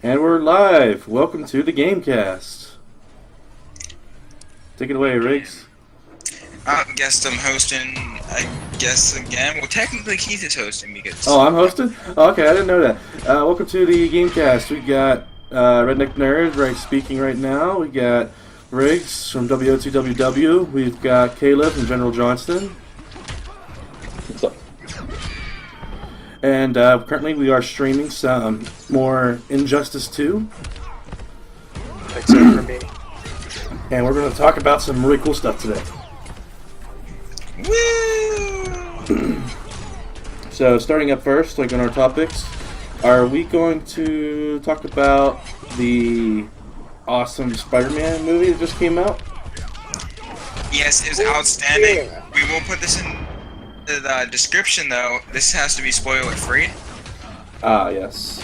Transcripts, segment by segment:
And we're live. Welcome to the Gamecast. Take it away, Riggs. I guess I'm hosting, I guess, again. Well, technically Keith is hosting because... Oh, I'm hosting? Oh, okay, I didn't know that. Welcome to the Gamecast. We got Redneck Nerd speaking right now. We got Riggs from WO2WW. We've got Caleb from General Johnston. What's up? And currently we are streaming some more Injustice 2. Except for me. And we're going to talk about some really cool stuff today. Woo! So, starting up first, like on our topics, are we going to talk about the awesome Spider-Man movie that just came out? Yes, it's outstanding. We will put this in the description, though. This has to be spoiler-free. Ah, yes.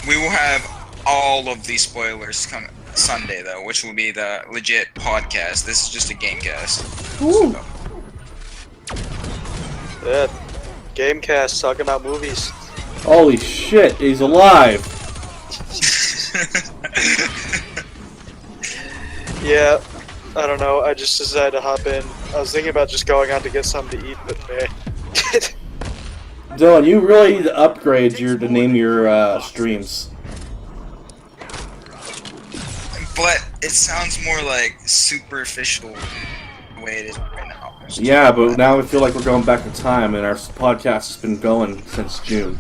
We will have all of these spoilers come Sunday, though, which will be the legit podcast. This is just a Gamecast. Ooh. Yeah. Gamecast talking about movies. Holy shit, he's alive! Yeah. I don't know. I just decided to hop in. I was thinking about just going out to get something to eat, but Dylan, you really need to upgrade to name your streams. But it sounds more like superficial the way it is right now. Yeah, but now I feel like we're going back in time, and our podcast has been going since June.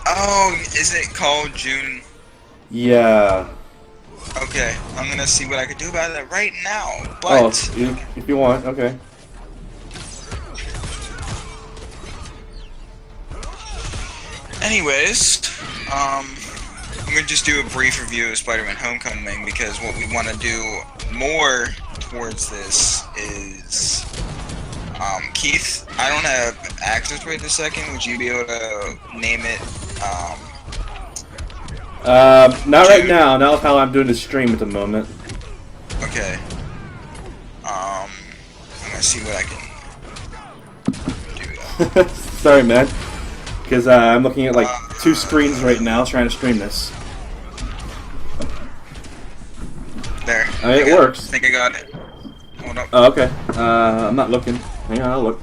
Oh, is it called June? Yeah. Okay, I'm gonna see what I can do about that right now, but... Oh, if you want, okay. Anyways, I'm gonna just do a brief review of Spider-Man Homecoming, because what we want to do more towards this is... Keith, I don't have access right this second. Would you be able to name it, not right now, not how I'm doing the stream at the moment. Okay. I'm gonna see what I can do. Sorry, man. Because I'm looking at like two screens right now trying to stream this. There. It works. I think I got it. Hold up. Oh, okay. I'm not looking. Hang on, I'll look.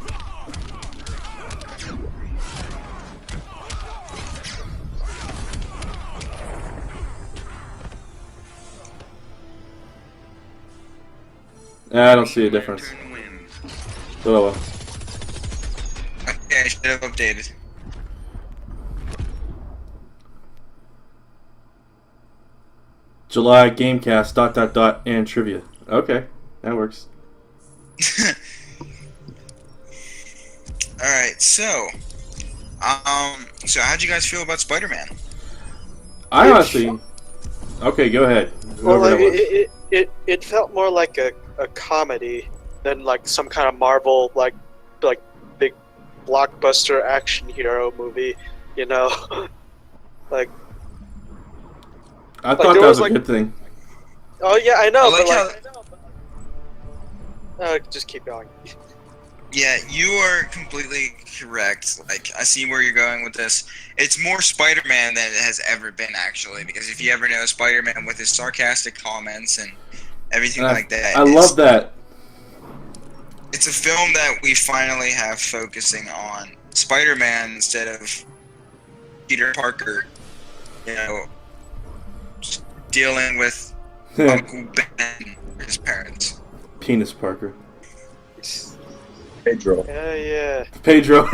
I don't see a difference. Oh well. Okay, I should have updated. July Gamecast ... and trivia. Okay, that works. Alright, so how'd you guys feel about Spider-Man? I honestly... Okay, go ahead. well, Whoever like, that was. it felt more like a comedy than like some kind of Marvel like big blockbuster action hero movie, you know. Like I thought that was a good thing. Oh yeah, I know, I like just keep going. Yeah, you are completely correct. Like, I see where you're going with this. It's more Spider-Man than it has ever been, actually, because if you ever know Spider-Man with his sarcastic comments and everything like that. I love that. It's a film that we finally have focusing on Spider-Man instead of Peter Parker, you know, just dealing with Uncle Ben or his parents. Penis Parker. Pedro. Yeah. Pedro.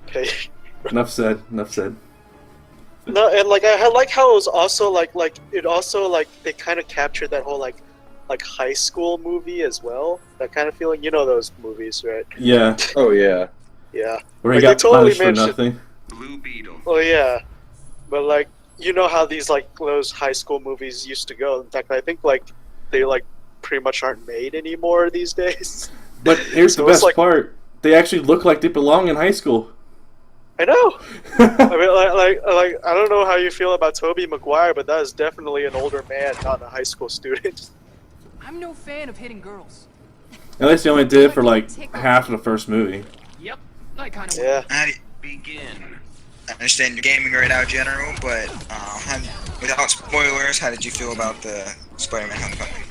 Okay. Enough said. Enough said. No, and like I like how it was also like it also like they kind of captured that whole like high school movie as well. That kind of feeling, you know those movies, right? Yeah. Oh yeah. Yeah. Where he Like, got they totally punished for mentioned- nothing. Blue Beetle. Oh yeah, but like you know how these like those high school movies used to go. In fact, I think like they like pretty much aren't made anymore these days. But here's So the it's best like- part. They actually look like they belong in high school. I know. I mean, like I don't know how you feel about Tobey Maguire, but that is definitely an older man, not a high school student. I'm no fan of hitting girls. At least they only did it for like half of the first movie. Yep, I kind of. Yeah. How do you Begin. I understand you're gaming right now, General, but without spoilers, how did you feel about the Spider-Man Homecoming?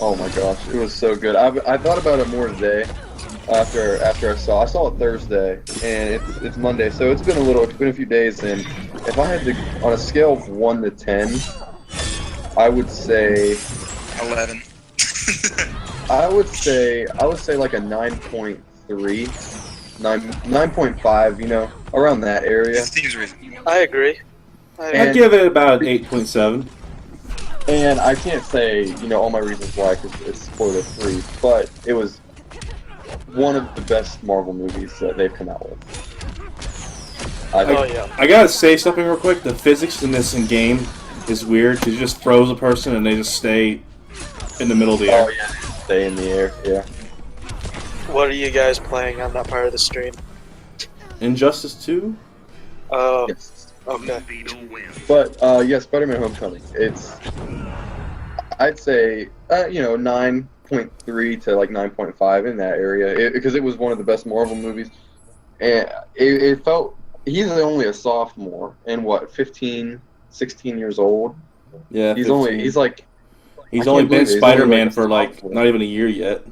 Oh my gosh, it was so good. I thought about it more today after I saw it Thursday, and it's Monday, so it's been a few days, and if I had to, on a scale of 1 to 10, I would say 11. I would say like a 9.3, 9.5, you know, around that area. Seems reasonable. I agree. I'd give it about an 8.7. And I can't say, you know, all my reasons why, because it's spoiler free, but it was one of the best Marvel movies that they've come out with. Oh yeah. I gotta say something real quick. The physics in this game is weird because you just throws a person and they just stay in the middle of the air. Oh yeah, stay in the air, yeah. What are you guys playing on that part of the stream? Injustice 2? Oh, Yes. okay. But yeah, Spider-Man: Homecoming. It's, I'd say, you know, 9.3 to like 9.5 in that area, because it was one of the best Marvel movies, and it felt he's only a sophomore and what, 15, 16 years old. Yeah. He's 15. only He's I only can't been believe it. He's only Spider-Man like a for like sophomore. not even a year yet.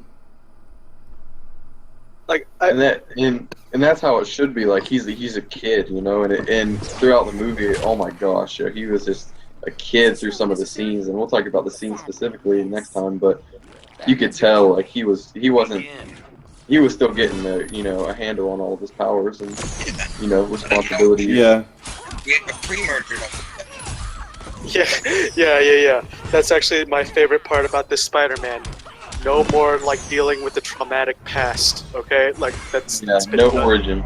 Like, And that's how it should be. Like he's a kid, you know, and throughout the movie, oh my gosh, yeah, he was just a kid through some of the scenes, and we'll talk about the scenes specifically next time. But you could tell like he was still getting a handle on all of his powers and responsibilities. Yeah. We have a pre-murder yeah. That's actually my favorite part about this Spider-Man. No more like dealing with the traumatic past. Okay, like that's been no done. origin.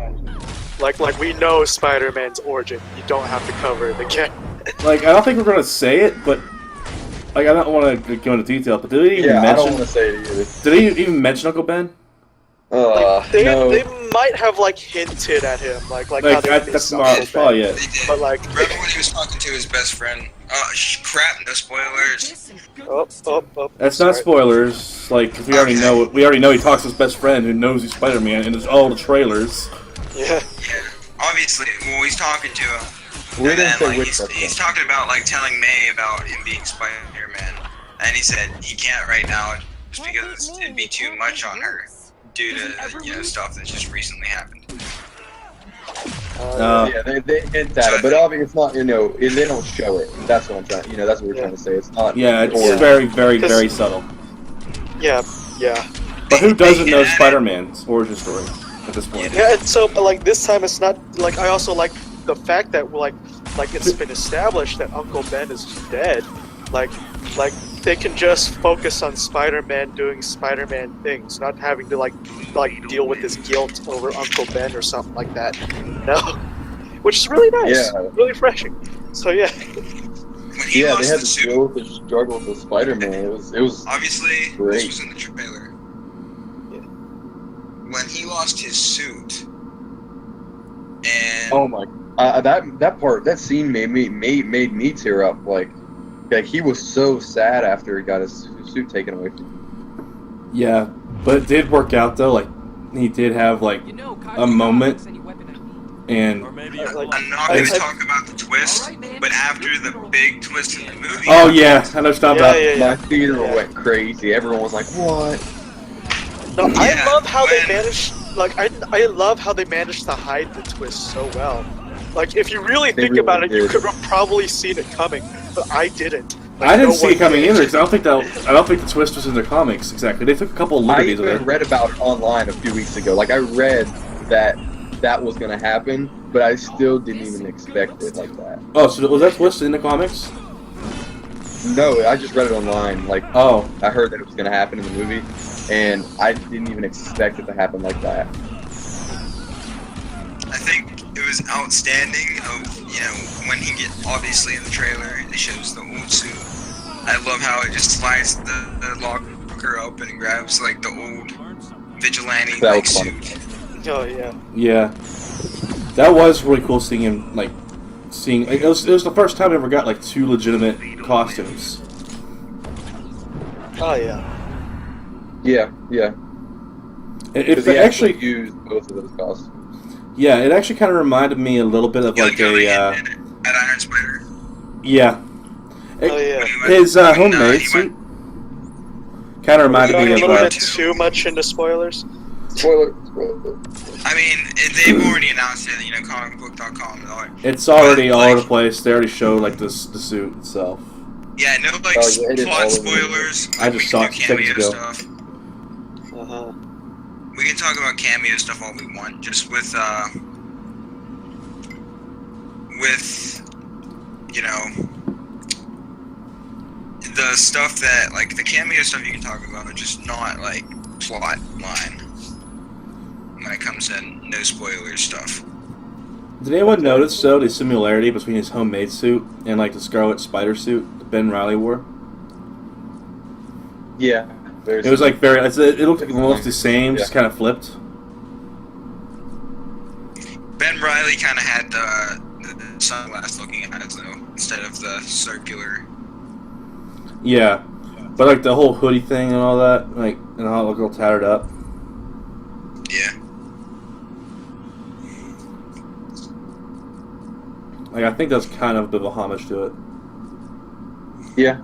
Like we know Spider-Man's origin. You don't have to cover it again. Like I don't think we're gonna say it, but like I don't want to go into detail. But did he even I don't mention? want to say it either. Did he even mention Uncle Ben? They might have like hinted at him, like how they That's probably it. They did. But like, Remember when he was talking to his best friend? Crap, no spoilers. oh, That's not spoilers. Like 'cause we already know. We already know he talks to his best friend who knows he's Spider-Man, and it's all the trailers. Yeah. Yeah, obviously, well, he's talking to him. We And didn't then, say like, which he's best talking about, like, telling May about him being Spider-Man. And he said he can't right now just because it'd be too much on her due to, stuff that just recently happened. Yeah, they hint at it, but obviously it's not. They don't show it. That's what I'm trying. That's what we're trying to say. It's not. Yeah, it's origin. very, very, very subtle. Yeah. But who doesn't know Spider-Man's origin story at this point? Yeah, and so like this time it's not like I also like the fact that like it's been established that Uncle Ben is dead. Like they can just focus on Spider-Man doing Spider-Man things, not having to like deal with his guilt over Uncle Ben or something like that. Which is really nice, really refreshing. So yeah. When he They lost had the to suit, deal with the struggles of Spider-Man. It was obviously, great. this was in the trailer. When he lost his suit, and Oh my! That scene made me tear up. Like he was so sad after he got his suit taken away from him. Yeah, but it did work out though. Like he did have like a moment, and I'm not going to talk about the twist, but after the big twist in the movie, oh yeah, I know stuff about. My theater went crazy. Everyone was like, "What?" No, I Yeah, love how they when- managed. Like I love how they managed to hide the twist so well. Like if you really They think really about it, you did. could have probably seen it coming, but I didn't. Like, I didn't no see one it coming did. either. 'Cause I don't think the twist was in the comics exactly. They took a couple of I liberties with even it. read about it online a few weeks ago. Like I read that was gonna happen, but I still didn't even expect it like that. Oh, so was that twist in the comics? No, I just read it online. Like Oh, I heard that it was gonna happen in the movie, and I didn't even expect it to happen like that. I think it was outstanding of, when he obviously in the trailer, it shows the old suit. I love how it just slides the locker open and grabs, like, the old vigilante, That like, was funny. suit. Oh yeah. yeah. That was really cool seeing him, like, it was the first time I ever got, like, 2 legitimate costumes. Oh yeah. Yeah. Because he actually used both of those costumes. Yeah, it actually kind of reminded me a little bit of like a at Iron Spider. yeah. Oh yeah. His homemade suit kind of reminded Going me a of little bit too much into spoilers. Spoiler. I mean, they've already announced it. You know, comicbook.com and all that. It's already all over the place. They already showed like the suit itself. Yeah, no like plot spoilers. I just saw it seconds ago. Stuff. Uh-huh. We can talk about cameo stuff all we want, just with you know, the stuff that, like, the cameo stuff you can talk about, but just not, like, plot line. When it comes to no spoilers stuff. Did anyone notice, though, the similarity between his homemade suit and, like, the Scarlet Spider suit that Ben Reilly wore? Yeah. It was, like, very... It looked like almost the same, just kind of flipped. Ben Reilly kind of had the sunglass looking eyes, though, instead of the circular. Yeah. But, like, the whole hoodie thing and all that, like, and how it looked all tattered up. Yeah. Like, I think that's kind of a bit of a homage to it. Yeah.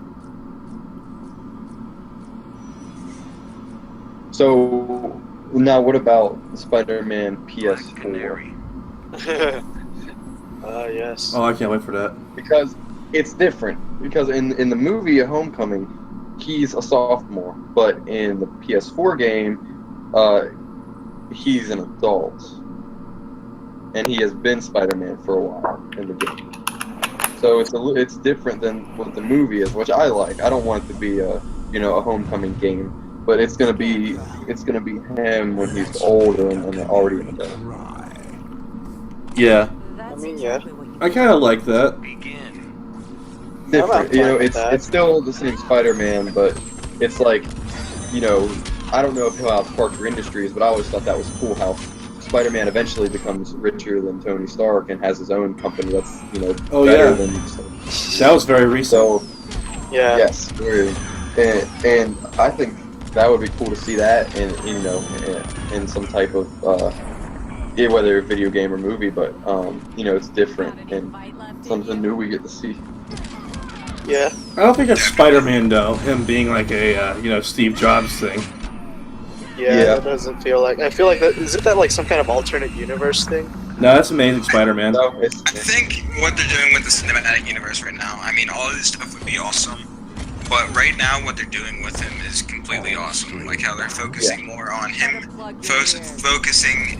So, now what about Spider-Man PS4? Yes. Oh, I can't wait for that. Because it's different. Because in the movie Homecoming, he's a sophomore, but in the PS4 game, he's an adult, and he has been Spider-Man for a while in the game. So it's different than what the movie is, which I like. I don't want it to be a Homecoming game, but it's gonna be him when he's older and already an adult. Yeah. I mean, yeah. I kind of like that. Different, it's still the same Spider-Man, but it's like, I don't know if how Parker Industries, but I always thought that was cool how Spider-Man eventually becomes richer than Tony Stark and has his own company that's, better than... That was very recent. So, yeah. Yes, very. And I think that would be cool to see that in some type of, whether a video game or movie, but, it's different and something new we get to see. Yeah. I don't think it's Spider-Man, though, him being like a, Steve Jobs thing. Yeah, it doesn't feel like... I feel like that... Isn't that like some kind of alternate universe thing? No, that's Amazing Spider-Man. No, I think what they're doing with the cinematic universe right now, I mean, all of this stuff would be awesome, but right now what they're doing with him is completely awesome. Like how they're focusing more on him, focusing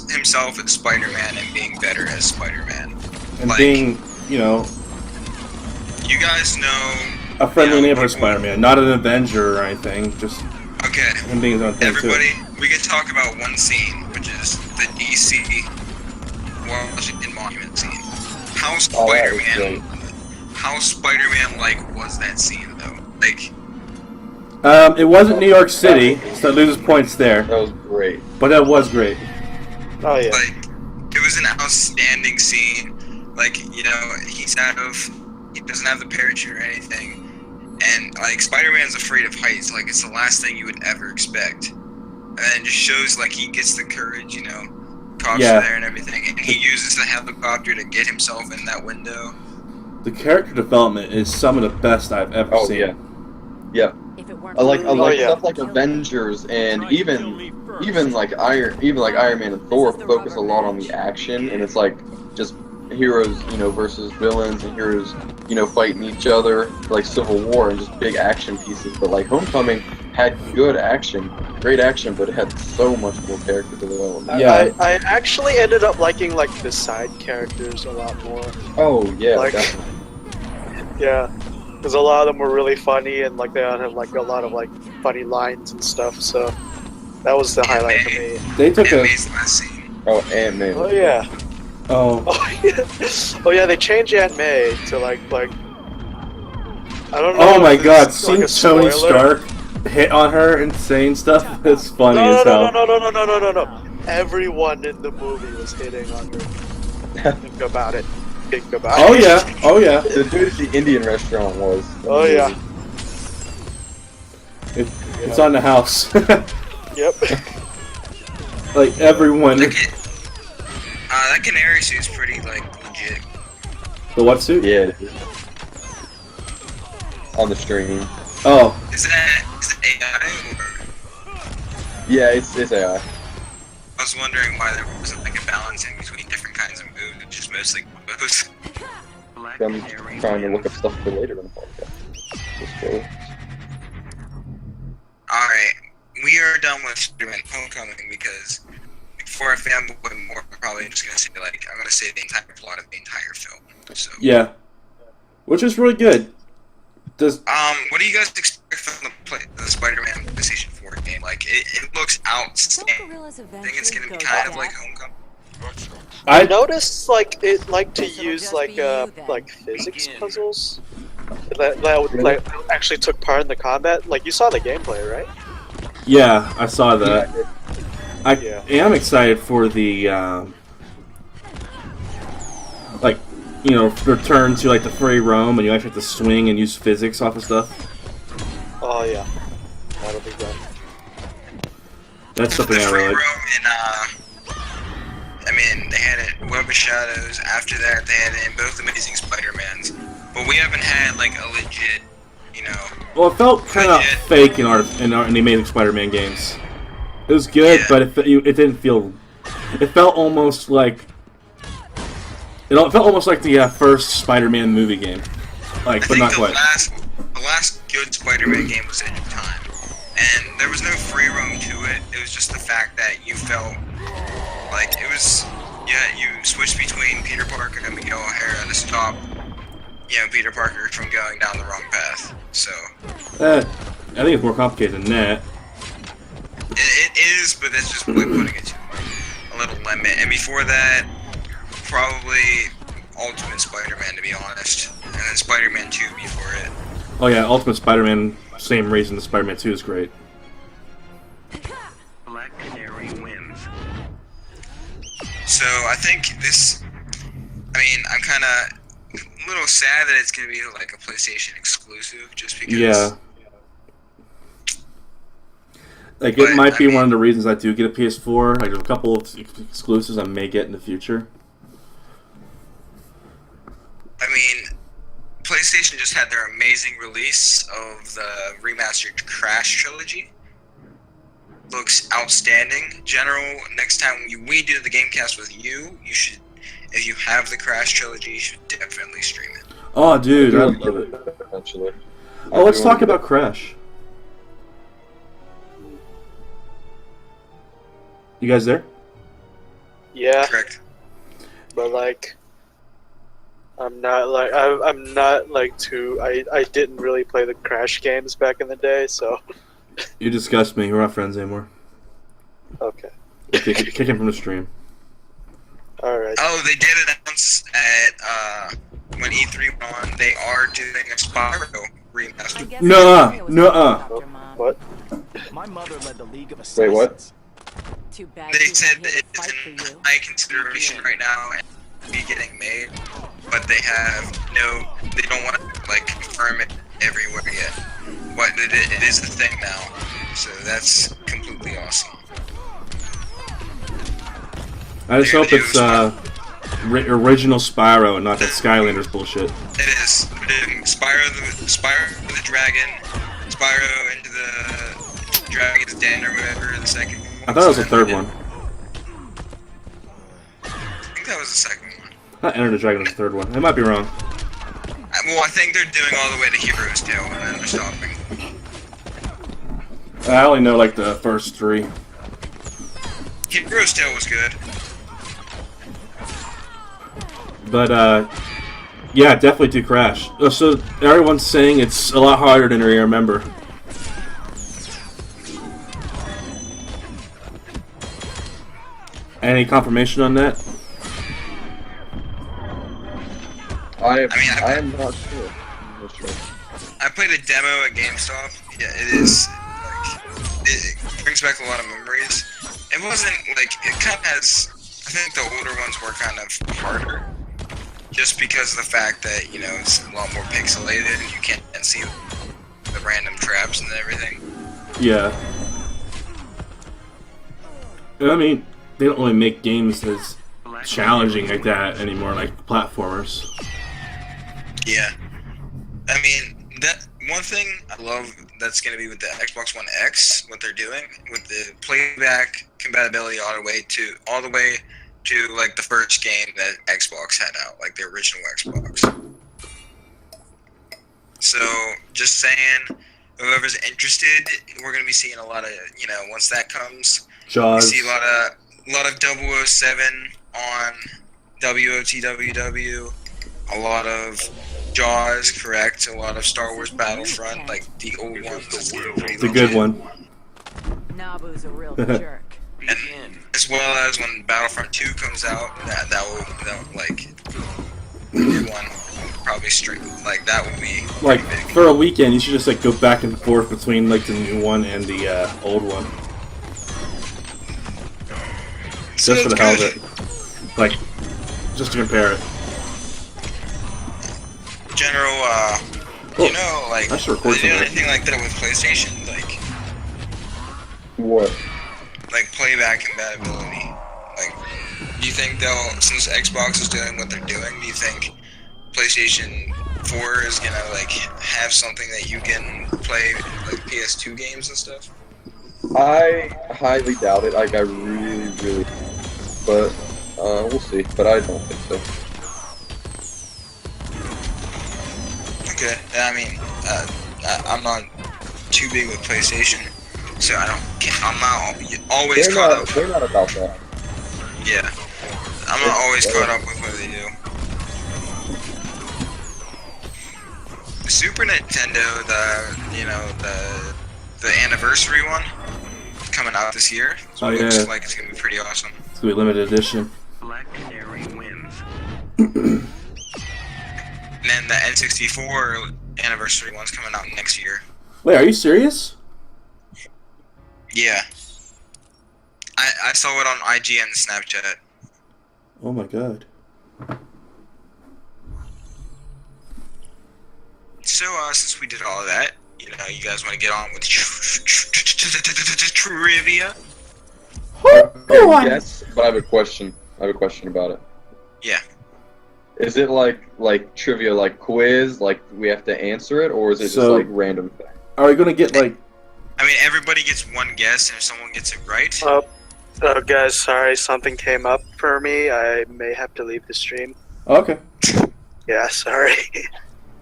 himself as Spider-Man and being better as Spider-Man. And like, being, you guys know... a friendly neighborhood Spider-Man, not an Avenger or anything, just... Okay, him being his own thing, everybody, too. we can talk about one scene, which is the DC Washington Monument scene. How Spider-Man-like was that scene, though? Like... it wasn't New York City, so it loses points there. That was great. But that was great. Oh, yeah. Like, it was an outstanding scene. Like, he doesn't have the parachute or anything. And, like, Spider-Man's afraid of heights. Like, it's the last thing you would ever expect. And it just shows, like, he gets the courage, cops are there and everything. And he uses the helicopter to get himself in that window. The character development is some of the best I've ever seen. Yeah. I like stuff like Avengers and even like Iron Man and Thor focus a lot on the action, and it's like just heroes, versus villains, and heroes, fighting each other, like Civil War, and just big action pieces. But like Homecoming had good action, great action, but it had so much more character development. Yeah, I actually ended up liking like the side characters a lot more. Oh yeah, Like, definitely. Yeah, because a lot of them were really funny, and like they all have like a lot of like funny lines and stuff. So that was the highlight for me. they took a... May's last scene. Oh, Ant-Man. Oh yeah. Oh. Oh yeah, they changed Aunt May to like I don't know. Oh my if god, it's, seeing like, a Tony spoiler. Stark hit on her and saying stuff is funny as hell. No. Everyone in the movie was hitting on her. Think about it. Oh yeah. The dude at the Indian restaurant was. Oh yeah. It's on the house. Yep. Like everyone. That canary suit's pretty like legit. The what suit? Yeah, it is. On the stream. Oh, Is it AI or? Yeah, it's AI. I was wondering why there wasn't like a balance in between different kinds of moves, just mostly combos. I'm trying to look up stuff for later in the podcast. Just go. Alright, we are done with Spider-Man Homecoming because before I fanboy more, I'm probably just gonna say I'm gonna say the entire plot of the entire film. So yeah. Which is really good. Does what do you guys expect from the Spider-Man PlayStation 4 game? Like, it looks outstanding. I think it's gonna be kind of like Homecoming. I noticed like it like to use like physics puzzles that like actually took part in the combat. Like you saw the gameplay, right? Yeah, I saw that. I Yeah. am excited for the like, you know, return to like the free roam, and you actually have to swing and use physics off of stuff. Oh yeah, that'll be good. That's something The I free really like. roam in I mean, they had it Web of Shadows. After that, they had it in both Amazing Spider-Mans. But we haven't had like a legit, you know. Well, it felt kind of legit- fake in the Amazing Spider-Man games. It was good, Yeah. but it didn't feel. It felt almost like. It felt almost like the first Spider-Man movie game, like, I but think not the quite. last good Spider-Man game was Edge of Time, and there was no free roam to it. It was just the fact that you felt like it was. Yeah, you switched between Peter Parker and Miguel O'Hara to stop, you know, Peter Parker from going down the wrong path. So I think it's more complicated than that. it is, but that's just like putting it to a little limit. And before that, probably Ultimate Spider-Man, to be honest, and then Spider-Man 2 before it. Oh yeah, Ultimate Spider-Man. Same reason the Spider-Man 2 is great. Black Canary wins. So I think this. I mean, I'm kind of a little sad that it's gonna be like a PlayStation exclusive, just because. Yeah. Like, But, it might I be mean- one of the reasons I do get a PS4. Like, there's a couple of exclusives I may get in the future. I mean, PlayStation just had their amazing release of the remastered Crash trilogy. Looks outstanding. General, next time we do the Gamecast with you should, if you have the Crash trilogy, you should definitely stream it. Oh, dude, I love it. Eventually. Oh, let's talk about Crash. You guys there? Yeah, Correct. but like, I'm not like too. I didn't really play the Crash games back in the day, so You disgust me. We're not friends anymore. okay, Kick him from the stream. all right. Oh, they did announce at when E3 went on, they are doing a Spyro remaster. Nuh-uh. What? My mother led the League of Wait, Assassins. what? Too bad They you said weren't that here to it's fight for in you. high consideration right now and be getting made, but they don't want to like confirm it everywhere yet. But it is a thing now, so that's completely awesome. I just hope it's original Spyro and not that Skylanders bullshit. It is. Spyro the Dragon, Spyro into the Dragon's Den or whatever, the second one. I thought it was the third one. I think that was the second one. Not Enter the Dragon was the third one. I might be wrong. Well, I think they're doing all the way to Hero's Tale and then they're stopping. I only know like the first three. Hero's Tale was good. But yeah, definitely do Crash. So everyone's saying it's a lot harder than I remember. Any confirmation on that? I mean, am not sure. I'm not sure. I played a demo at GameStop. Yeah, it is like it brings back a lot of memories. It wasn't like it kind of has. I think the older ones were kind of harder, just because of the fact that it's a lot more pixelated and you can't see the random traps and everything. Yeah. I mean, they don't really make games as challenging like that anymore, like platformers. Yeah. I mean, that one thing I love that's going to be with the Xbox One X, what they're doing with the playback compatibility all the way to like the first game that Xbox had out, like the original Xbox. So, just saying, whoever's interested, we're going to be seeing a lot of, once that comes, Jaws. we see a lot of 007 on WOTWW, a lot of Jaws, correct, a lot of Star Wars Battlefront, like the old ones. It's a good one. Nabu's a real jerk. And as well as when Battlefront 2 comes out, that will like, the new one, probably straight, like, that will be Like, big. for a weekend, you should just, like, go back and forth between, like, the new one and the old one. Just for the hell of it. Like, just to compare it. General, like, I should record they do something. anything like that with PlayStation, like What? playback compatibility. Like, do you think they'll, since Xbox is doing what they're doing, do you think PlayStation 4 is gonna, like, have something that you can play, like, PS2 games and stuff? I highly doubt it. Like, I really, but we'll see. But I don't think so. Okay, I mean, I'm not too big with PlayStation, so I'm not always caught up. They're not about that. Yeah, I'm not always caught up with what they do. The Super Nintendo, the anniversary one, coming out this year. So Oh, it looks yeah. like it's gonna be pretty awesome. It's gonna be limited edition. Black Canary wins. And then the N64 anniversary one's coming out next year. Wait, are you serious? Yeah. I saw it on IG and Snapchat. Oh my god. So, since we did all of that, you guys want to get on with trivia? Yes, but I have a question. About it. Yeah. Is it like trivia, like quiz, like we have to answer it, or is it just So- like random thing? Are we gonna get, like... I mean, everybody gets one guess, and if someone gets it right, Guys, sorry, something came up for me. I may have to leave the stream. Oh, okay. Yeah, sorry.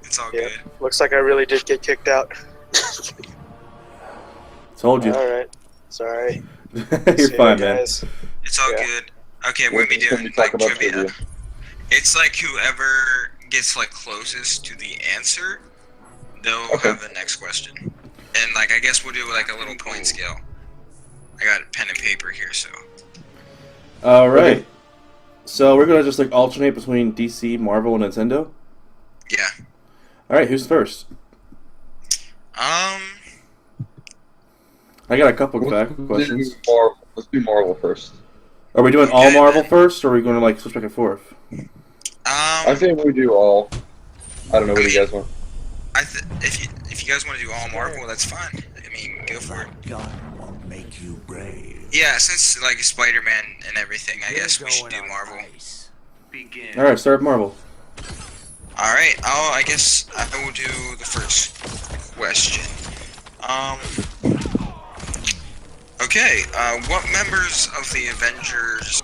it's all Yeah. good. Looks like I really did get kicked out. Told you. Alright. Sorry. You're See you fine, man. guys. It's all Yeah. good. Okay, we'll be When doing, we talk like, about trivia. It's like whoever gets, like, closest to the answer, they'll Okay. have the next question. And, like, I guess we'll do, like, a little point scale. I got a pen and paper here, so... Alright. Okay. So we're gonna just, like, alternate between DC, Marvel, and Nintendo? Yeah. Alright, who's first? I got a couple of questions. Let's do Marvel first. Are we doing all Okay, Marvel then. first, or are we going to, like, switch back and forth? I think we do all. I don't know what do you guys want. If you guys want to do all Marvel, that's fine. I mean, go for it. Gun won't make you brave. Yeah, since, like, Spider-Man and everything, I guess we should do Marvel. Begin. Alright, start with Marvel. Alright, I guess I will do the first question. Okay, what members of the Avengers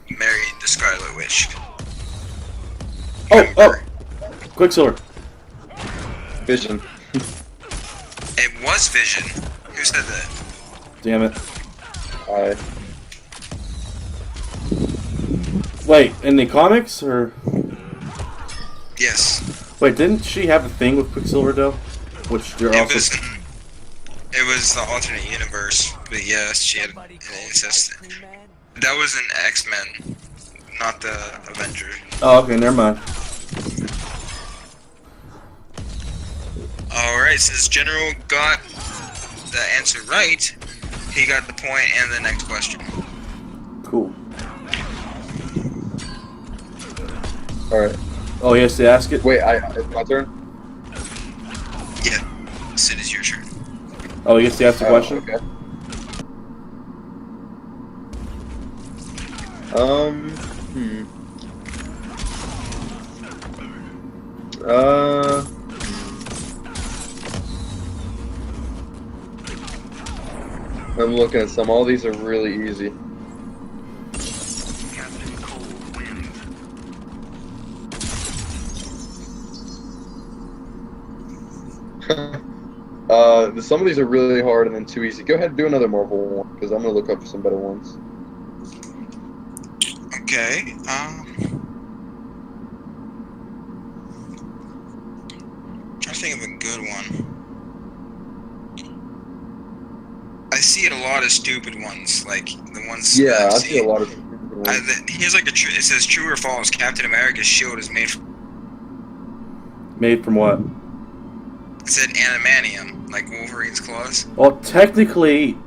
married the Scarlet Witch? Oh! Quicksilver. Vision. It was Vision. Who said that? Damn it. I. Wait, in the comics, or... Yes. Wait, didn't she have a thing with Quicksilver, though? Which you're It also... was the alternate universe, but yes, she had an incest. That was an X-Men, not the Avenger. Oh, okay, never mind. Alright, since General got the answer right, he got the point and the next question. Cool. Alright. Oh, he has to ask it? Wait, it's my turn? Yeah, Sid, it's your turn. Oh, he gets to ask the question? Okay. Hmm. I'm looking at some. All these are really easy. Captain Cold wins. Some of these are really hard and then too easy. Go ahead and do another Marvel one, because I'm gonna look up some better ones. Okay. Trying to think of a good one. I see a lot of stupid ones, like the ones. Yeah, that I see a lot of stupid ones. Here's like it says true or false. Captain America's shield is made from. Made from what? It said adamantium, like Wolverine's claws. Well, technically,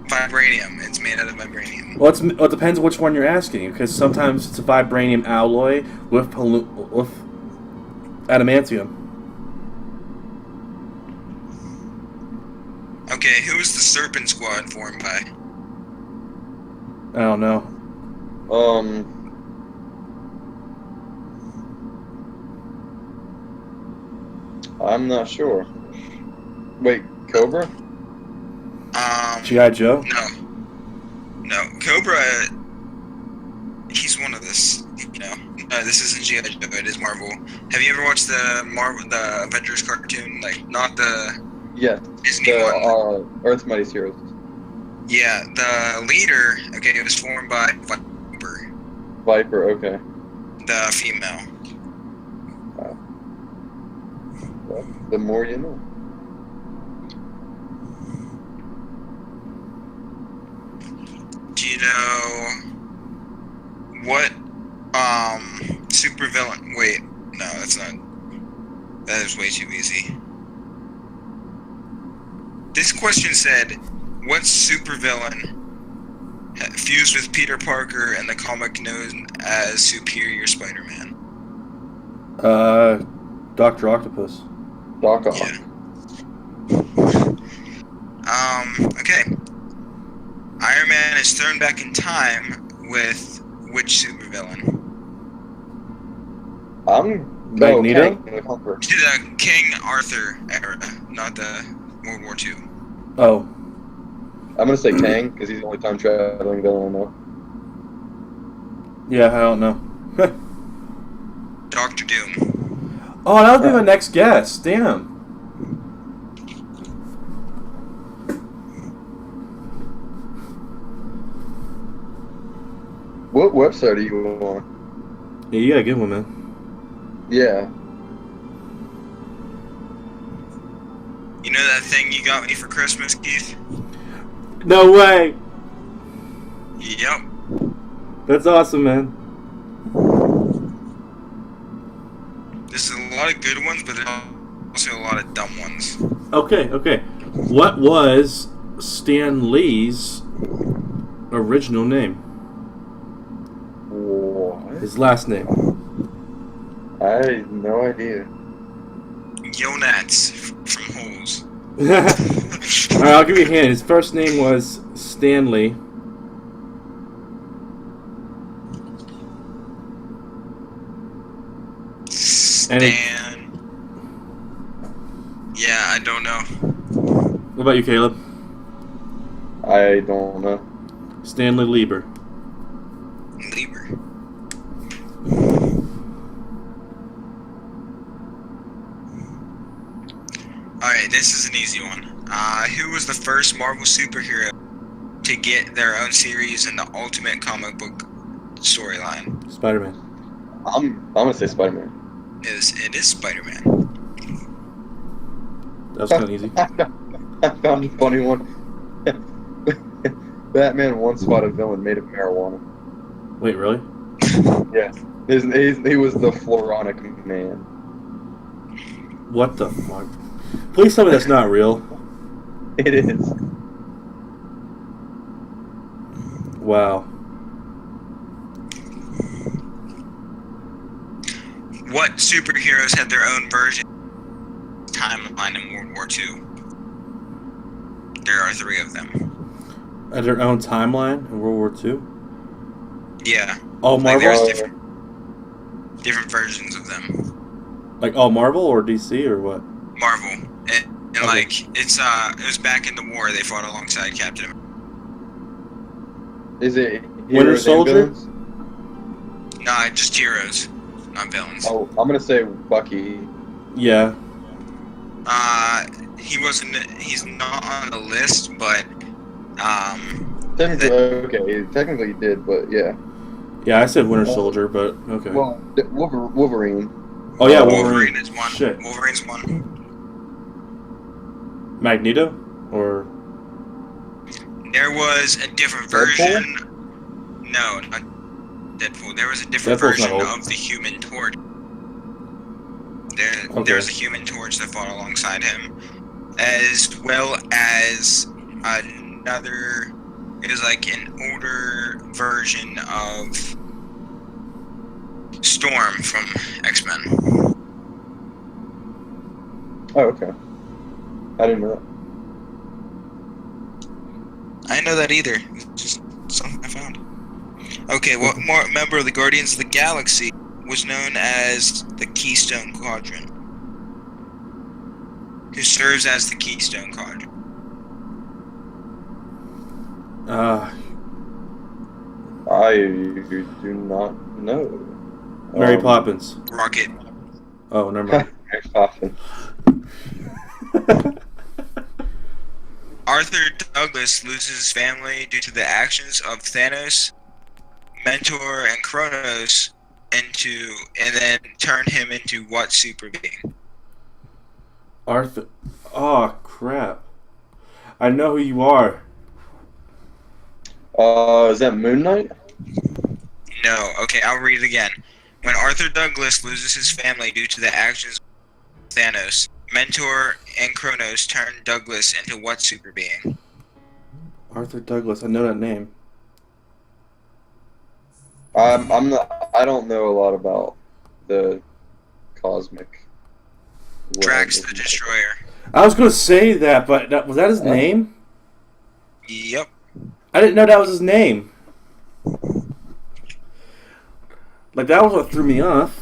Vibranium. It's made out of vibranium. well, it depends which one you're asking, because sometimes it's a vibranium alloy with adamantium. Okay, who was the Serpent Squad formed by? I don't know. I'm not sure. Wait, Cobra? G.I. Joe? No. Cobra. He's one of this. No, this isn't G.I. Joe. It is Marvel. Have you ever watched the Avengers cartoon? Like, not the Yes. Disney one. Earth's Mightiest Heroes. Yeah, the leader. Okay, it was formed by Viper, Viper, okay. the female. Well, the more you know. Do you know what supervillain? Wait, no, that's not. That is way too easy. This question said, what supervillain fused with Peter Parker in the comic known as Superior Spider-Man? Dr. Octopus. Doc Ock. Yeah. Okay. Iron Man is thrown back in time with which supervillain? Magneto? Kang the Conqueror. To the King Arthur era, not the World War II. Oh. I'm gonna say Kang, because he's the only time traveling villain I know. Yeah, I don't know. Doctor Doom. Oh, that would be my next guess. Damn. What website are you on? Yeah, you got a good one, man. Yeah. You know that thing you got me for Christmas, Keith? No way. Yep. That's awesome, man. There's a lot of good ones, but there's also a lot of dumb ones. Okay. What was Stan Lee's original name? What? His last name. I have no idea. Yonats from Holes. Alright, I'll give you a hint. His first name was Stanley. Stan. Yeah, I don't know. What about you, Caleb? I don't know. Stanley Lieber. Lieber. Alright, this is an easy one. Who was the first Marvel superhero to get their own series in the Ultimate comic book storyline? Spider-Man. I'm gonna say Spider-Man. It is Spider-Man. That was kind of easy. I found a funny one. Batman once fought a villain made of marijuana. Wait, really? Yeah. He was the Floronic Man. What the fuck? Please tell me that's not real. It is. Wow. What superheroes had their own version timeline in World War II? There are 3 of them. At their own timeline in World War II? Yeah. All Like Marvel? there's different versions of them. Like all Marvel or DC or what? Marvel. And Okay. like it was back in the war they fought alongside Captain America. Is it Winter heroes and Soldier? villains? Nah, just heroes, not villains. Oh, I'm gonna say Bucky. Yeah. He's not on the list, but Technically he did, but yeah. Yeah, I said Winter Soldier, but okay. Well, Wolverine. Oh yeah, Wolverine is one. Shit. Wolverine's one. Magneto? Or There was a different version. No, not Deadpool. There was a different Deadpool's not version old. of the Human Torch. Okay. There was a Human Torch that fought alongside him, as well as another. It was like an older version of Storm from X-Men. Oh, okay. I didn't know that. I didn't know that either. It's just something I found. Okay, what more member of the Guardians of the Galaxy was known as the Keystone Quadrant? Who serves as the Keystone Quadrant? I do not know. Mary Poppins. Rocket. Oh, never mind. Mary Poppins. Arthur Douglas loses his family due to the actions of Thanos, Mentor, and Kronos, and then turn him into what super being? Arthur. Oh, crap. I know who you are. Is that Moon Knight? No. Okay, I'll read it again. When Arthur Douglas loses his family due to the actions of Thanos, Mentor, and Kronos turn Douglas into what super being? Arthur Douglas. I know that name. I'm not. I don't know a lot about the cosmic. Drax the Destroyer. I was going to say that, but was that his name? Yep. I didn't know that was his name. Like, that was what threw me off.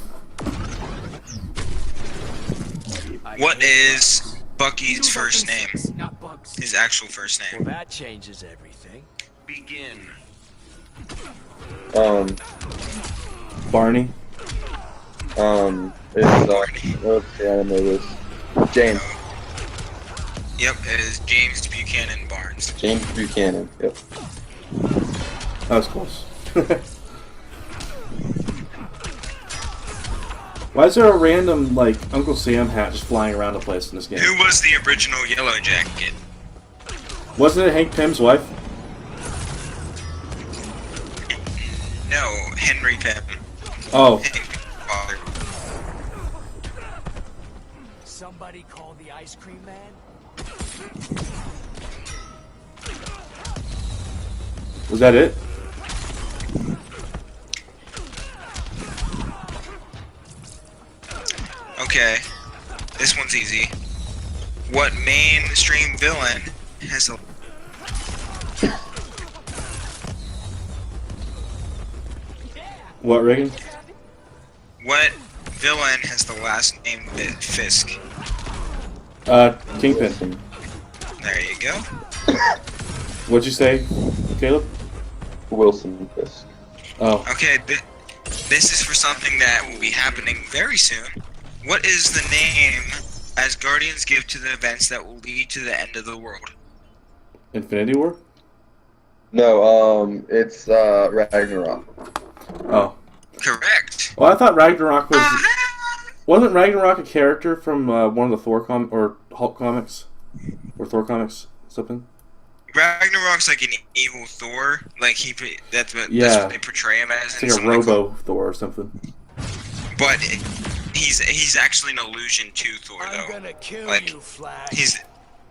What is Bucky's first name? His actual first name. Well, that changes everything. Begin. Barney. Let's see, I don't know this. James. Yep, it is James Buchanan Barnes. James Buchanan. Yep. That was close. Why is there a random, like, Uncle Sam hat just flying around the place in this game? Who was the original Yellow Jacket? Wasn't it Hank Pym's wife? No, Henry Pym. Oh. Hank's father. Somebody call the ice cream man? Was that it? Okay, this one's easy. What mainstream villain has a... What, Reagan? What villain has the last name Fisk? Kingpin. There you go. What'd you say, Caleb? Wilson Fisk. Oh. Okay, this is for something that will be happening very soon. What is the name as Guardians give to the events that will lead to the end of the world? Infinity War? No, it's Ragnarok. Oh. Correct. Well, I thought Ragnarok was... Wasn't Ragnarok a character from one of the Thor or Hulk comics? Or Thor comics? Something? Ragnarok's like an evil Thor. Like that's what they portray him as. It's like a Robo Thor or something. But he's actually an allusion to Thor, though. I'm gonna kill Like you, Flash. he's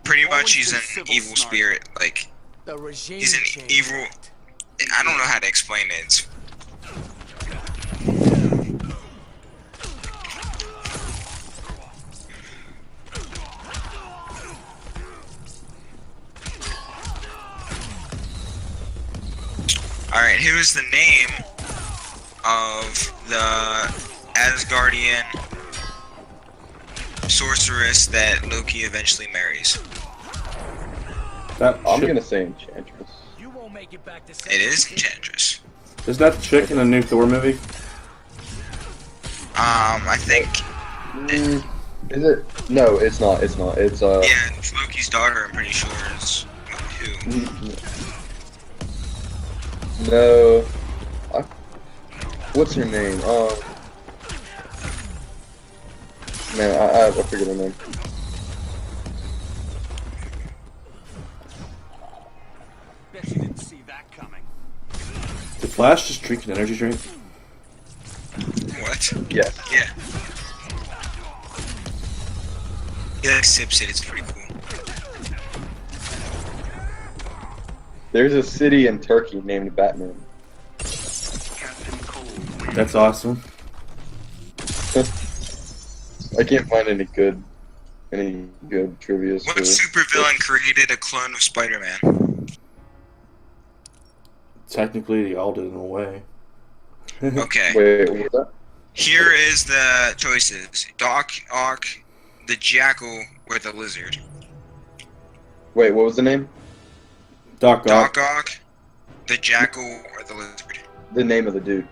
pretty much he's an Civil evil snark. spirit. Like The regime he's an changed evil. that. I don't know how to explain it. It's, Alright, who is the name of the Asgardian sorceress that Loki eventually marries. That I'm chick- gonna say Enchantress. You won't make it back to It is Enchantress. Isn't that the chick in the new Thor movie? I think, Is it? No, it's not. It's not. It's yeah, it's Loki's daughter, I'm pretty sure is who. No. What's her name? Man, I forget her name. Bet you didn't see that coming. Did Flash just drink an energy drink? What? Yes. Yeah. He like sips it, it's pretty cool. There's a city in Turkey named Batman. Captain Cold wins. That's awesome. I can't find any good trivia. What supervillain created a clone of Spider-Man? Technically, they all did in a way. Okay. Wait, what was that? Here is the choices. Doc Ock, the Jackal, or the Lizard. Wait, what was the name? Doc Ock. Doc Ock, the Jackal, or the Lizard. The name of the dude.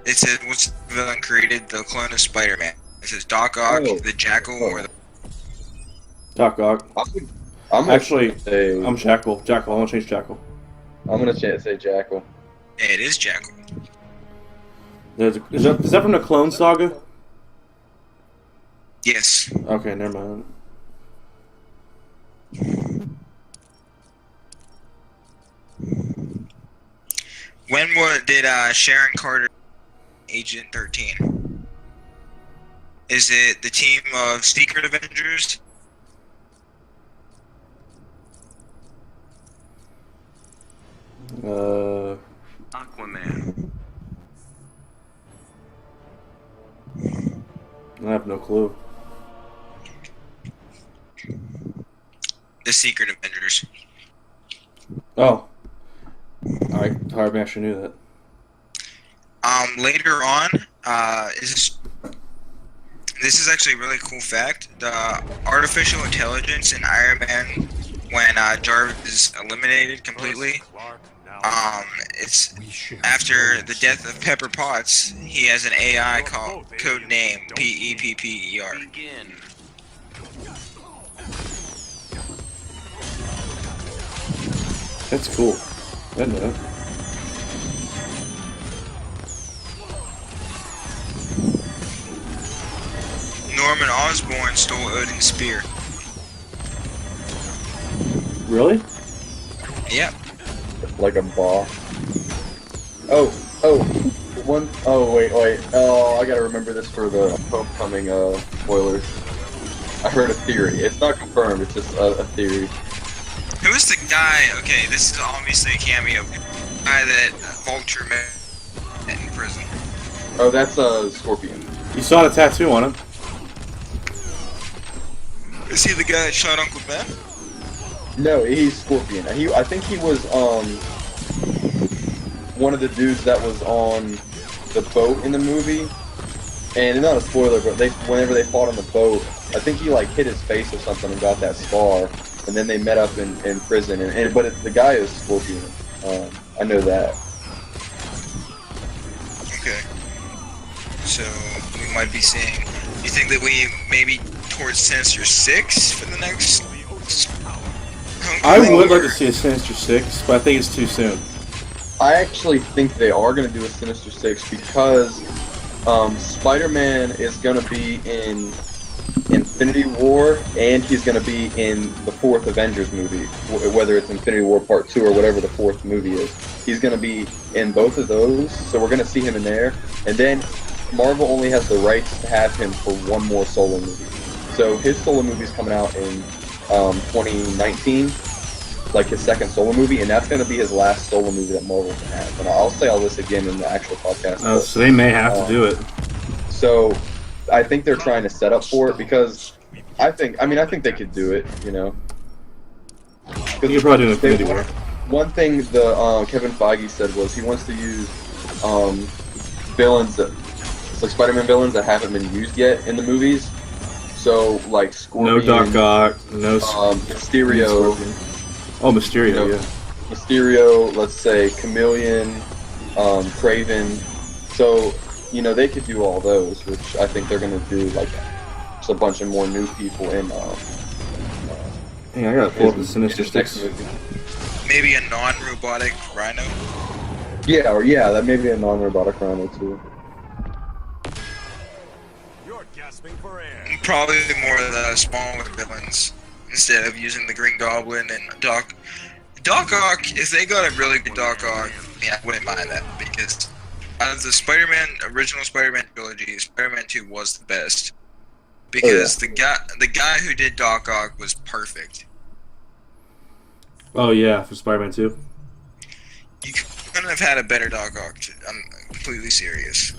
It says which villain created the clone of Spider-Man. It says Doc Ock, Oh. the Jackal, or the... Doc Ock. I'm gonna Actually, say, I'm Jackal. Jackal. I want to change Jackal. I'm gonna say Jackal. It is Jackal. Is that from the Clone Saga? Yes. Okay, never mind. Did Sharon Carter Agent 13? Is it the team of Secret Avengers? Aquaman. I have no clue. The Secret Avengers. Oh. I hardly actually knew that. Later on, this is actually a really cool fact. The artificial intelligence in Iron Man, when Jarvis is eliminated completely, it's after the death of Pepper Potts. He has an AI called codename PEPPER. Begin. That's cool. I didn't know that. Norman Osborn stole Odin's spear. Really? Yep. Like a ball. Oh, wait. Oh, I gotta remember this for the Homecoming spoilers. I heard a theory. It's not confirmed, it's just a theory. Who is the guy? Okay, this is obviously a cameo. The guy that Vulture met in prison. Oh, that's Scorpion. You saw the tattoo on him. Is he the guy that shot Uncle Ben? No, he's Scorpion. I think he was one of the dudes that was on the boat in the movie. And not a spoiler, but whenever they fought on the boat, I think he like hit his face or something and got that scar. And then they met up in prison. But the guy is Scorpion. I know that. Okay. So we might be seeing. You think that we maybe towards Sinister 6 for the next? I would like to see a Sinister 6, but I think it's too soon. I actually think they are going to do a Sinister 6 because Spider-Man is going to be in Infinity War, and he's going to be in the fourth Avengers movie, whether it's Infinity War Part 2 or whatever the fourth movie is. He's going to be in both of those, so we're going to see him in there. And then Marvel only has the rights to have him for one more solo movie. So his solo movie is coming out in 2019, like his second solo movie, and that's going to be his last solo movie that Marvel can have. And I'll say all this again in the actual podcast. Oh, so they may have to do it. So I think they're trying to set up for it because I think they could do it, you know. You could probably do Infinity War. one thing the Kevin Feige said was he wants to use villains that, it's like Spider-Man villains that haven't been used yet in the movies. So like Scorpion, No Doc Ock, no Mysterio. Oh, Mysterio, You know, yeah. Mysterio, let's say Chameleon, Craven. So, you know, they could do all those, which I think they're going to do, like, just a bunch of more new people in Hey, I gotta pull up the Sinister his next Six. movie. Maybe a non-robotic Rhino. Yeah, or yeah, that may be a non-robotic Rhino, too. You're gasping for air. Probably more of the smaller villains instead of using the Green Goblin and Doc Ock. If they got a really good Doc Ock, I wouldn't mind that, because out of the original Spider-Man trilogy, Spider-Man 2 was the best. Because the guy who did Doc Ock was perfect. Oh yeah, for Spider-Man 2. You couldn't have had a better Doc Ock. I'm completely serious.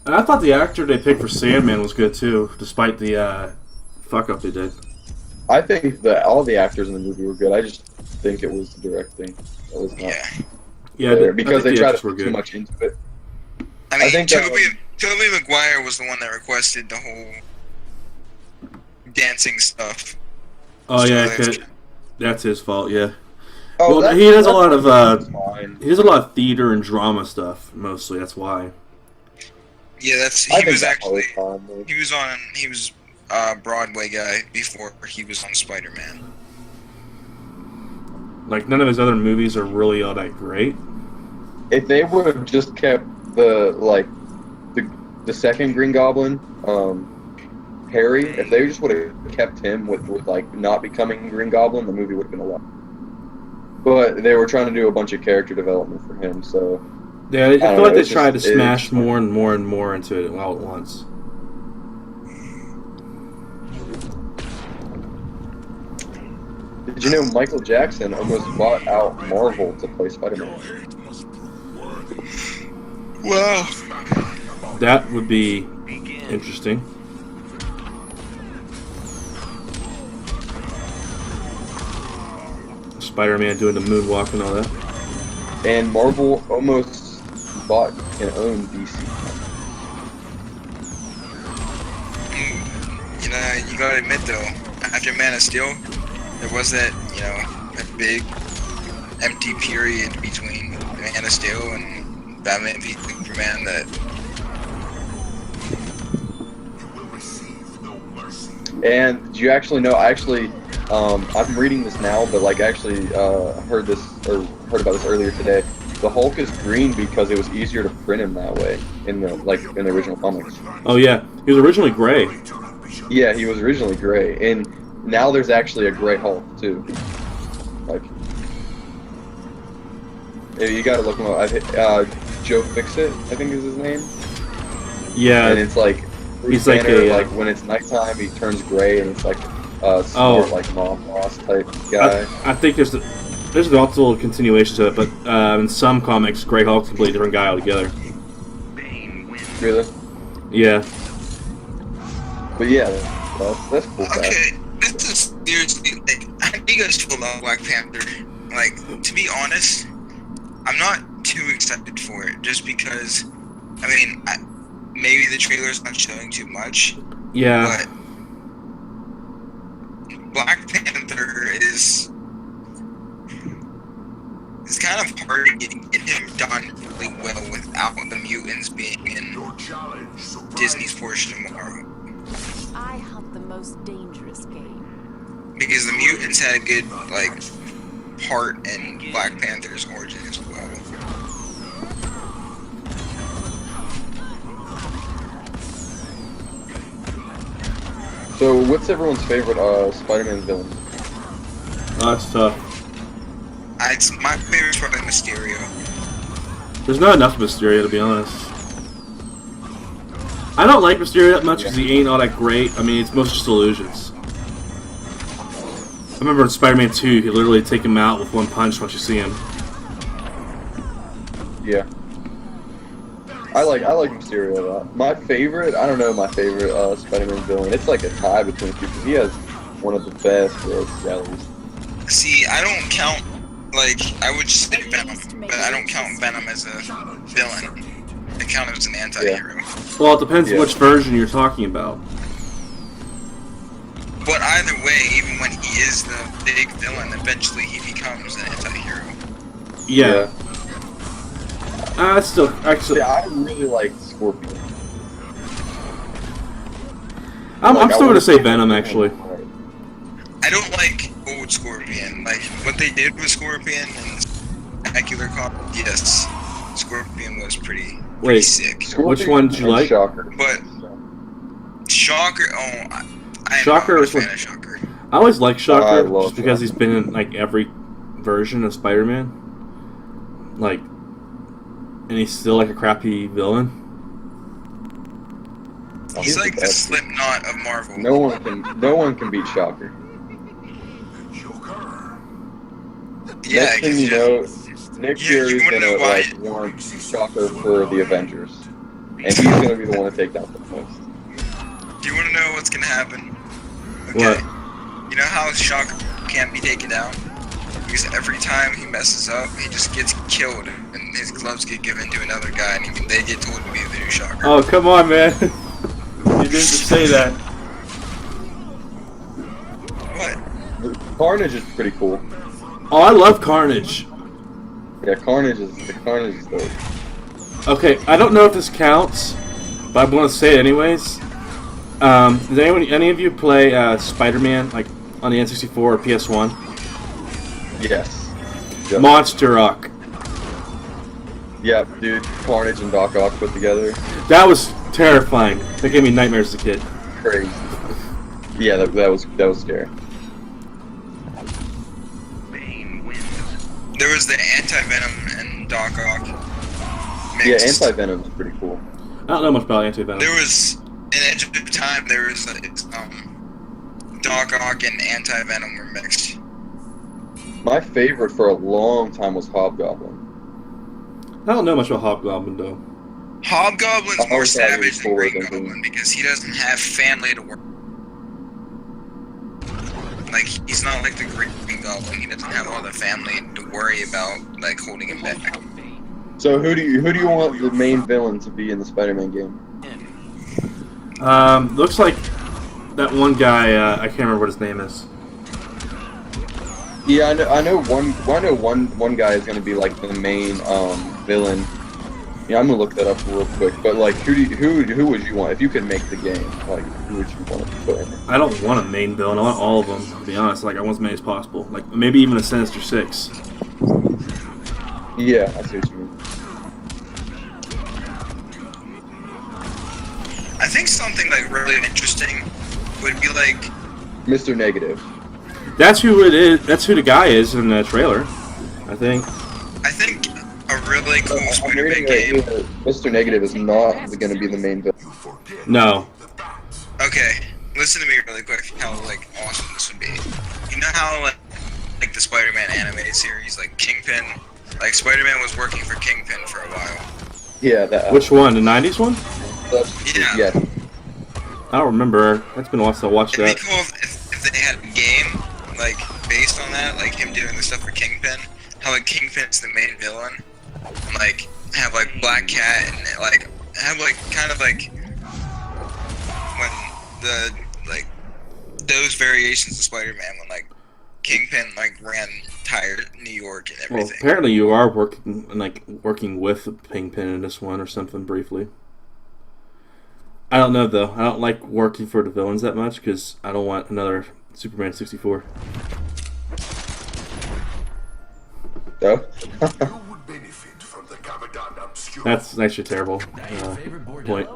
And I thought the actor they picked for Sandman was good too, despite the fuck up they did. I think that all the actors in the movie were good. I just think it was the directing that was not Yeah, there, because they the tried actors to were put too good. much into it. I mean, think that Tobey Maguire was the one that requested the whole dancing stuff. Oh So yeah, that's- that's his fault. Yeah. Oh, Well, he does a lot of fine. he does a lot of theater and drama stuff mostly. That's why. Yeah, I he think was that actually was fine, though. he was a Broadway guy before he was on Spider-Man. Like none of his other movies are really all that great. If they would have just kept the second Green Goblin, Harry, if they just would have kept him with like not becoming Green Goblin, the movie would have been a lot. But they were trying to do a bunch of character development for him, so Yeah, I feel like they it's tried to just- smash more and more and more into it all at once. Did you know Michael Jackson almost bought out Marvel to play Spider-Man? Wow. That would be interesting. Spider-Man doing the moonwalk and all that. And Marvel almost bought and owned DC. You know, you gotta admit though, after Man of Steel, there was that, that big empty period between Man of Steel and Batman v Superman that And do you actually know? I'm reading this now, but like actually heard about this earlier today. The Hulk is green because it was easier to print him that way in the original comics. Oh yeah, he was originally gray. Yeah, he was originally gray, and now there's actually a gray Hulk too. Like, you gotta look him up. Joe Fixit, I think is his name. Yeah, And it's like he's Bruce like Banner, a, like when it's nighttime, he turns gray, and it's like smart, like mob boss type guy. I think there's also a continuation to it, but in some comics, Grey Hulk's a completely different guy altogether. Really? Yeah. But yeah, that's cool. okay, this is seriously like, how do you guys feel about Black Panther? Like, to be honest, I'm not too excited for it, just because, I mean, maybe the trailer's not showing too much, Yeah. but Black Panther is it's kind of hard to get him done really well without the mutants being in Disney's portion of Marvel. I hunt the most dangerous game. Because the mutants had a good part in Black Panther's origin as well. So, what's everyone's favorite Spider-Man villain? Oh, that's tough. My favorite's probably Mysterio. There's not enough Mysterio, to be honest. I don't like Mysterio that much because he ain't all that great. I mean, it's mostly just illusions. I remember in Spider-Man 2, you literally take him out with one punch once you see him. Yeah. I like Mysterio a lot. My favorite, I don't know my favorite Spider-Man villain. It's like a tie between two because he has one of the best rogues galleries. See, I don't count like, I would just say Venom, but I don't count Venom as a villain. I count him as an anti-hero. Well, it depends Yeah. which version you're talking about. But either way, even when he is the big villain, eventually he becomes an anti-hero. Yeah. Still, actually, Yeah, I really like Scorpion. I'm Like, still I gonna say wanna- Venom, actually. I don't like old Scorpion. Like, what they did with Scorpion and Spectacular Cop, yes, Scorpion was pretty Wait. sick. Scorpion Which one did you and like? Shocker. But Shocker, I am Shocker not a was fan what- of Shocker. I always like I Shocker love just because Shocker. he's been in like every version of Spider-Man. Like, and he's still like a crappy villain. Oh, He's the like the best. Slipknot of Marvel. No one can beat Shocker. Yeah, Next thing you know, Nick you Fury's wanna know gonna why- like want Shocker for the Avengers, and he's gonna be the one to take down the most. do you want to know what's gonna happen? What? You know how Shocker can't be taken down? Because every time he messes up, he just gets killed, and his gloves get given to another guy, and even they get told to be the new Shocker. Oh, come on, man! You didn't just say that. What? Carnage is pretty cool. Oh, I love Carnage. Yeah, Carnage is dope. Okay, I don't know if this counts, but I want to say it anyways. Did any of you play Spider-Man like on the N64 or PS1? Yes. Yep. Monster Rock. Yeah, dude, Carnage and Doc Ock put together, That was terrifying. That gave me nightmares as a kid. crazy. Yeah, that was scary. Bane wins. There was the Anti-Venom and Doc Ock Yeah, mixed. Anti-Venom is pretty cool. I don't know much about Anti-Venom. There was, in Edge of Time, there was Doc Ock and Anti-Venom were mixed. My favorite for a long time was Hobgoblin. I don't know much about Hobgoblin though. Hobgoblin's I more always thought he savage was than cooler Green than Goblin Green. because he doesn't have family to work. Like, he's not like the Green Goblin. He doesn't have all the family to worry about, like, holding him back. So who do you want the main villain to be in the Spider-Man game? Looks like that one guy. I can't remember what his name is. Yeah, I know one guy is gonna be like the main villain. Yeah, I'm gonna look that up real quick. But like, who would you want if you could make the game? Like, who would you want to put in it? I don't want a main villain. I want all of them. To be honest, like I want as many as possible. Like maybe even a Sinister Six. Yeah, I see what you mean. I think something, like, really interesting would be, like, Mr. Negative. That's who it is. That's who the guy is in the trailer. I think. I think a really cool I'm Spider-Man reading right game. here that Mr. Negative is not going to be the main villain. No. Okay, listen to me really quick. How like awesome this would be. You know how like the Spider-Man animated series, like Kingpin, like Spider-Man was working for Kingpin for a while. Yeah, that. Which one? The '90s one? Yeah. I don't remember. It's been a while since I watched It'd be that. cool if they had a game like based on that, like him doing the stuff for Kingpin. How like Kingpin's the main villain, and like have like Black Cat and like have like kind of like when the like those variations of Spider-Man when like Kingpin like ran entire New York and Well, everything. apparently you are working with Kingpin in this one or something briefly. I don't know though. I don't like working for the villains that much because I don't want another Superman 64. No? You would benefit from the Gamadan obscure. That's actually a terrible point.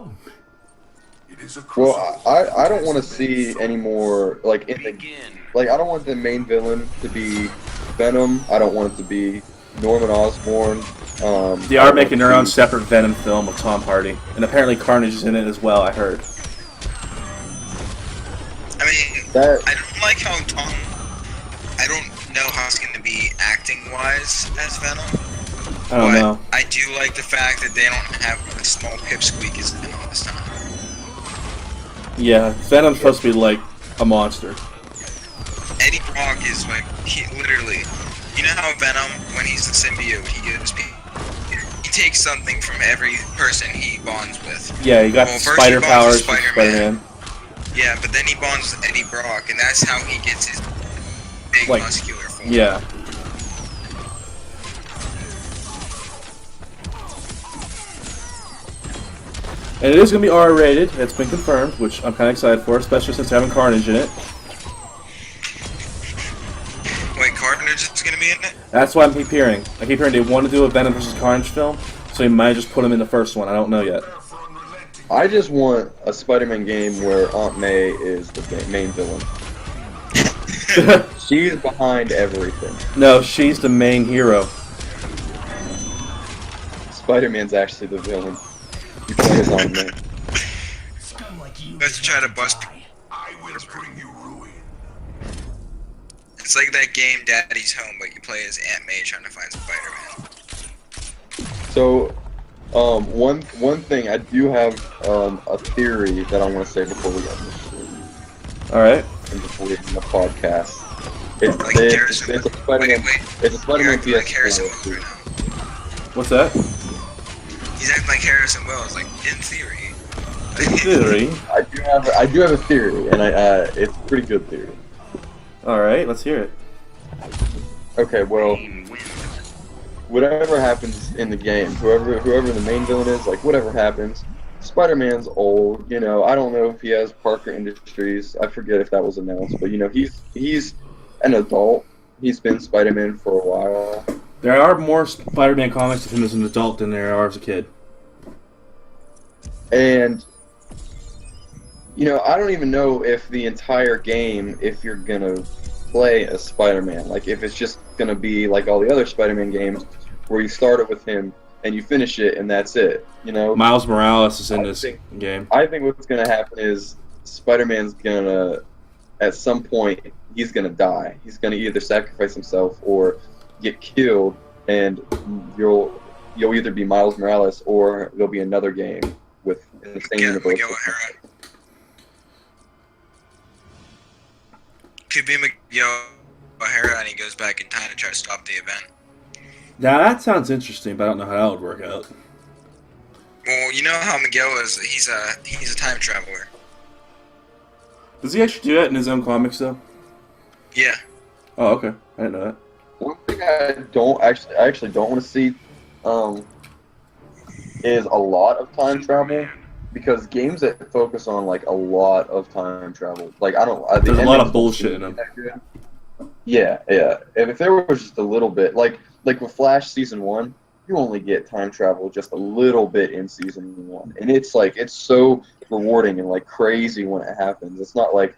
It is a Well, crucial I don't want to see any more like in the like. I don't want the main villain to be Venom. I don't want it to be Norman Osborn. They are making their own separate Venom film with Tom Hardy, and apparently Carnage is in it as well. I heard. I mean, That I don't like how Tom. I don't know how it's going to be acting-wise as Venom. I don't know. I do like the fact that they don't have a small pipsqueak as Venom this time. Yeah, Venom's supposed to be like a monster. Eddie Brock is like, he literally, You know how Venom, when he's a symbiote, he takes something from every person he bonds with. Yeah, he got Well, the first he spider bonds powers with from Spider-Man. Spider-Man. Yeah, but then he bonds with Eddie Brock, and that's how he gets his big Like, muscular form. yeah. And it is going to be R-rated. It's been confirmed, which I'm kind of excited for, especially since having Carnage in it. Wait, Carnage is gonna be in it? That's why I keep hearing. I keep hearing they want to do a Venom vs. Carnage film, so they might just put him in the first one. I don't know yet. I just want a Spider-Man game where Aunt May is the main villain. She's behind everything. No, she's the main hero. Spider-Man's actually the villain. You play as Aunt May. Let's try to bust. I will bring you ruin. It's like that game Daddy's Home, but you play as Aunt May trying to find Spider-Man. So, one thing I do have a theory that I want to say before we get into this, Alright. and before we get into the podcast. It's Like it's Harrison a Wells. Spider-Man. Wait. It's a Spider-Man You're acting like Harrison PS4. Wells right now. What's that? He's acting like Harrison Wells, like in theory. Theory. I do have a theory, and it's a pretty good theory. Alright, let's hear it. Okay, well, whatever happens in the game, whoever the main villain is, like whatever happens, Spider-Man's old. You know, I don't know if he has Parker Industries. I forget if that was announced, but you know, he's an adult. He's been Spider-Man for a while. There are more Spider-Man comics of him as an adult than there are as a kid. And you know, I don't even know if the entire game, if you're gonna play as Spider-Man, like if it's just gonna be like all the other Spider-Man games, where you start it with him and you finish it and that's it. You know, Miles Morales is in this game. I think what's gonna happen is Spider-Man's gonna, at some point, he's gonna die. He's gonna either sacrifice himself or get killed, and you'll either be Miles Morales or there'll be another game with in the same universe. Miguel O'Hara. Could be Miguel O'Hara, and he goes back in time to try to stop the event. Now that sounds interesting, but I don't know how that would work out. Well, you know how Miguel is. He's a time traveler. Does he actually do that in his own comics though? Yeah. Oh, okay. I didn't know that. One thing I actually don't want to see is a lot of time travel, because games that focus on like a lot of time travel, like I don't. There's a lot of endings bullshit don't in them. seem that good. Yeah. And if there was just a little bit, like with Flash season 1, you only get time travel just a little bit in season 1, and it's so rewarding and like crazy when it happens. It's not like,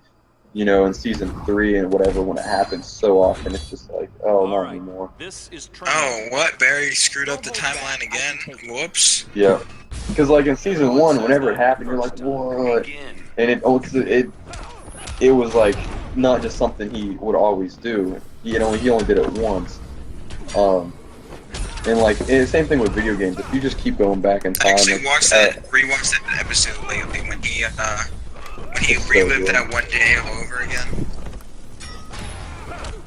you know, in season 3 and whatever, when it happens so often, it's just like, oh, not anymore. This is Oh, what? Barry screwed up the timeline again? Whoops. Yeah, because like in season 1, whenever it happened, you're like, what? And it was like not just something he would always do. He only did it once. And like same thing with video games. If you just keep going back in time, I actually like, rewatched that episode lately when he relived that one day all over again.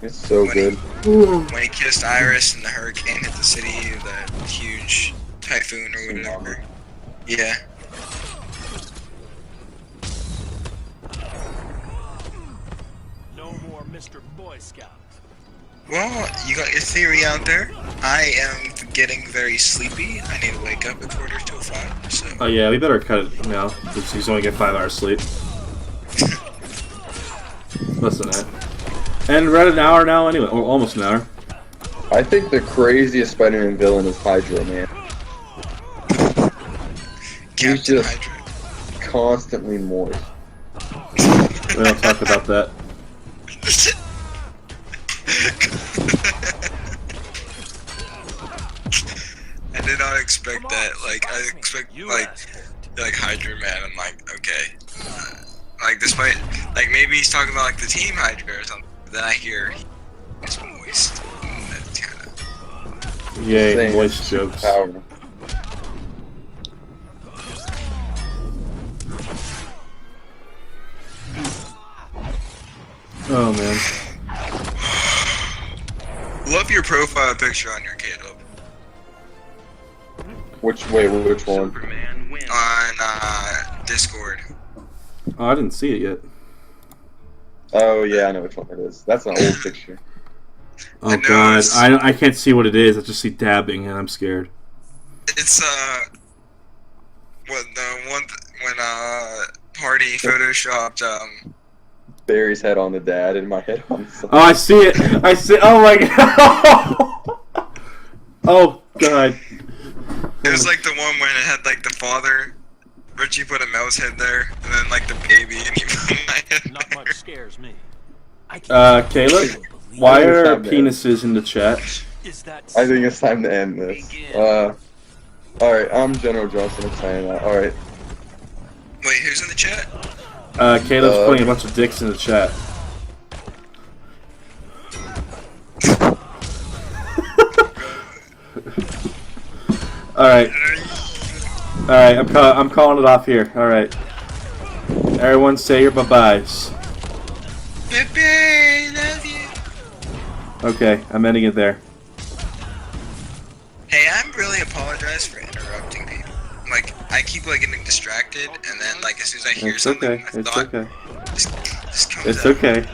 it's so when good. When he kissed Iris and the hurricane hit the city, the huge typhoon or whatever. Yeah. no more Mr. Boy Scout. Well, you got your theory out there. I am getting very sleepy. I need to wake up at 4:45. So. Oh yeah, we better cut it now. He's only get 5 hours sleep. Less than that. And we're at an hour now anyway, or almost an hour. I think the craziest Spider-Man villain is Hydra, man. He's Captain just Hydra. constantly moist. We don't talk about that. I did not expect that. Like, I expect like Hydra Man. I'm like, okay. Like, despite, like, maybe he's talking about like the Team Hydra or something. But then I hear it's moist. That's kind of. Yay, Same. moist jokes. Power. Oh man. Love your profile picture on your Caleb. Which one? Superman wins. On Discord. Oh, I didn't see it yet. Oh yeah, I know which one it is. That's an old picture. Oh I know, god, it's- I can't see what it is. I just see dabbing and I'm scared. It's when Party photoshopped Barry's head on the dad and my head on the son. Oh, I see it. I see. Oh my god. Oh god. it was like the one when it had like the father. Richie put a mouse head there, and then like the baby, and he put my head Not there. much scares me. I can't Caleb, believe why think it's are time to end. penises in the chat? Is that I think it's time to end this. Alright, I'm General Johnston. I'm saying that. Alright. Wait, who's in the chat? Caleb's putting a bunch of dicks in the chat. Alright. Alright, I'm calling it off here. Alright. Everyone say your bye-byes. Baby, love you. Okay, I'm ending it there. Hey, I'm really apologize for interrupting people. Like, I keep like getting distracted, and then like as soon as I hear It's something, okay. I It's thought okay. just comes It's out. okay.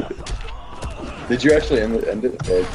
Did you actually end it? Or